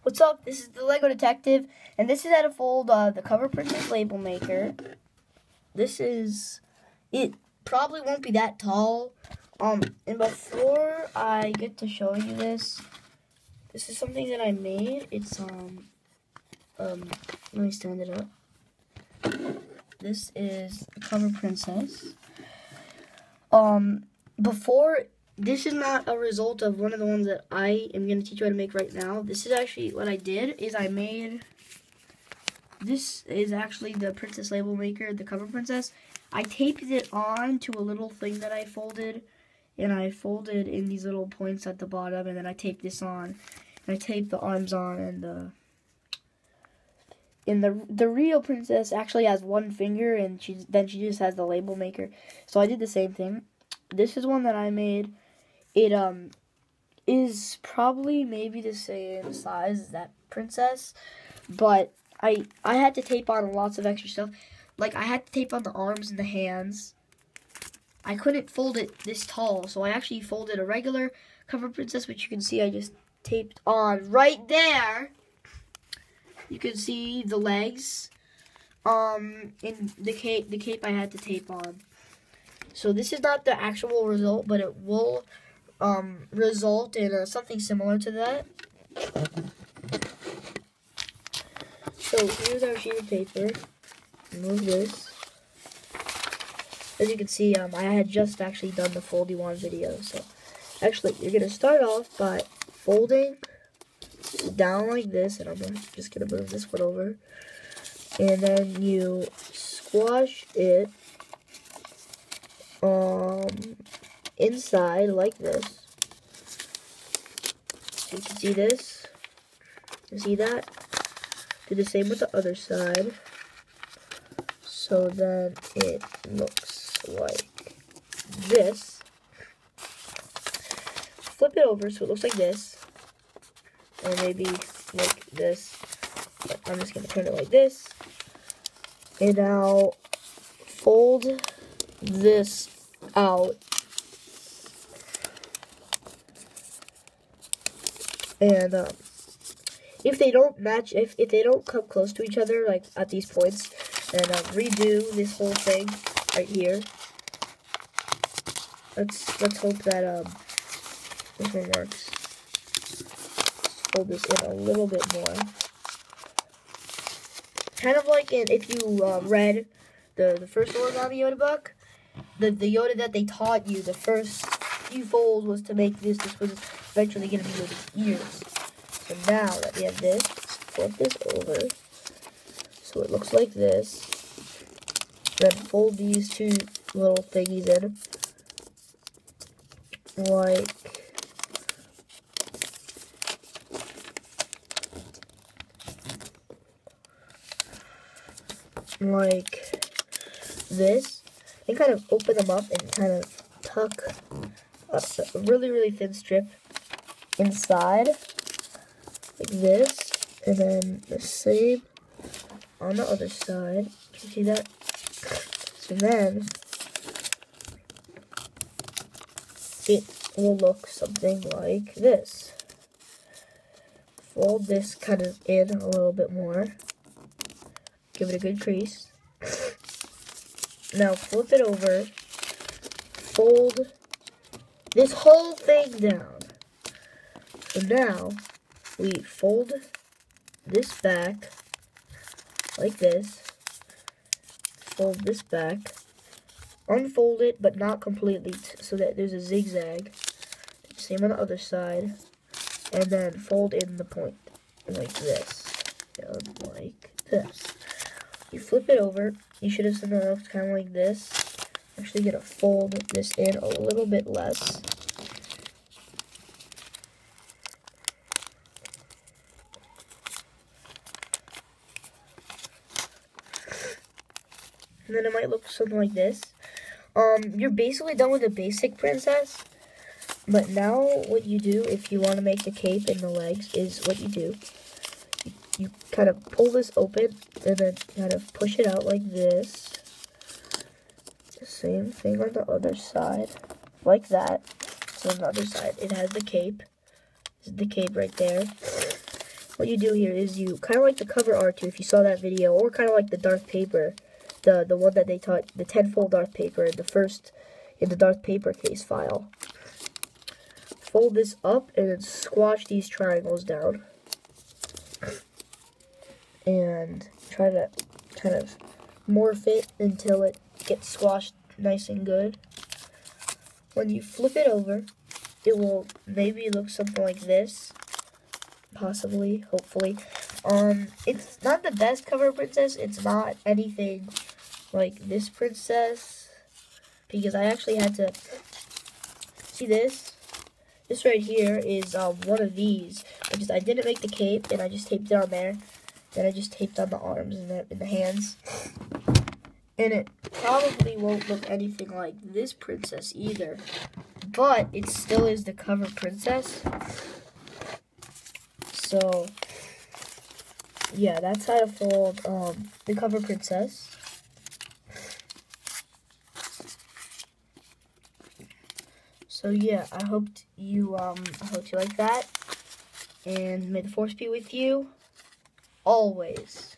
What's up? This is the Lego Detective, and this is how to fold the Cover Princess Labelmaker. It probably won't be that tall. And before I get to show you this is something that I made. It's, let me stand it up. This is the Cover Princess. This is not a result of one of the ones that I am going to teach you how to make right now. This is actually what I did, this is actually the Princess Labelmaker, the Cover Princess. I taped it on to a little thing that I folded, and I folded in these little points at the bottom, and then I taped this on, and I taped the arms on, and the real princess actually has one finger, and she just has the Labelmaker. So I did the same thing. This is one that I made. It is probably maybe the same size as that princess, but I had to tape on lots of extra stuff. Like, I had to tape on the arms and the hands. I couldn't fold it this tall, so I actually folded a regular Cover Princess, which you can see I just taped on right there. You can see the legs, and the cape I had to tape on. So this is not the actual result, but it will result in something similar to that. So here's our sheet of paper. Remove this. As you can see, I had just actually done the foldy one video. So actually, you're gonna start off by folding down like this, and I'm just gonna move this one over, and then you squash it inside like this. So you can see this. You see that? Do the same with the other side. So then it looks like this. Flip it over so it looks like this. Or maybe like this. But I'm just gonna turn it like this. And now fold this out. And if they don't match, if they don't come close to each other, like at these points, then redo this whole thing right here. Let's hope that this one works. Fold this in a little bit more. Kind of like if you read the first Origami Yoda book, the Yoda that they taught you, the first few folds was to make this. This was eventually going to be Yoda's ears. So now that we have this, flip this over so it looks like this. Then fold these two little thingies in like this, and kind of open them up and kind of tuck a really, really thin strip inside, like this, and then the same on the other side. Can you see that? So then it will look something like this. Fold this kind of in a little bit more. Give it a good crease. Now flip it over. Fold this whole thing down. So now we fold this back like this. Fold this back. Unfold it, but not completely, so that there's a zigzag. Same on the other side. And then fold in the point like this. And like this. You flip it over. You should have something else kind of like this. Actually, gonna fold this in a little bit less. And then it might look something like this. You're basically done with the basic princess. But now what you do, if you want to make the cape and the legs, is what you do. You kind of pull this open and then kind of push it out like this. The same thing on the other side, like that. So on the other side, it has the cape. This is the cape right there. what you do here is you kind of like the cover art too, if you saw that video, or kind of like the dark paper, the one that they taught, the 10-fold dark paper in the dark paper case file. Fold this up and then squash these triangles down. And try to kind of morph it until it gets squashed nice and good. When you flip it over, it will maybe look something like this. Possibly, hopefully. It's not the best cover princess. It's not anything like this princess, because I actually had to see this. This right here is one of these. I didn't make the cape, and I just taped it on there. Then I just taped on the arms and the hands. And it probably won't look anything like this princess either, but it still is the cover princess. So yeah, that's how to fold the cover princess. So yeah, I hope you like that, and may the force be with you always.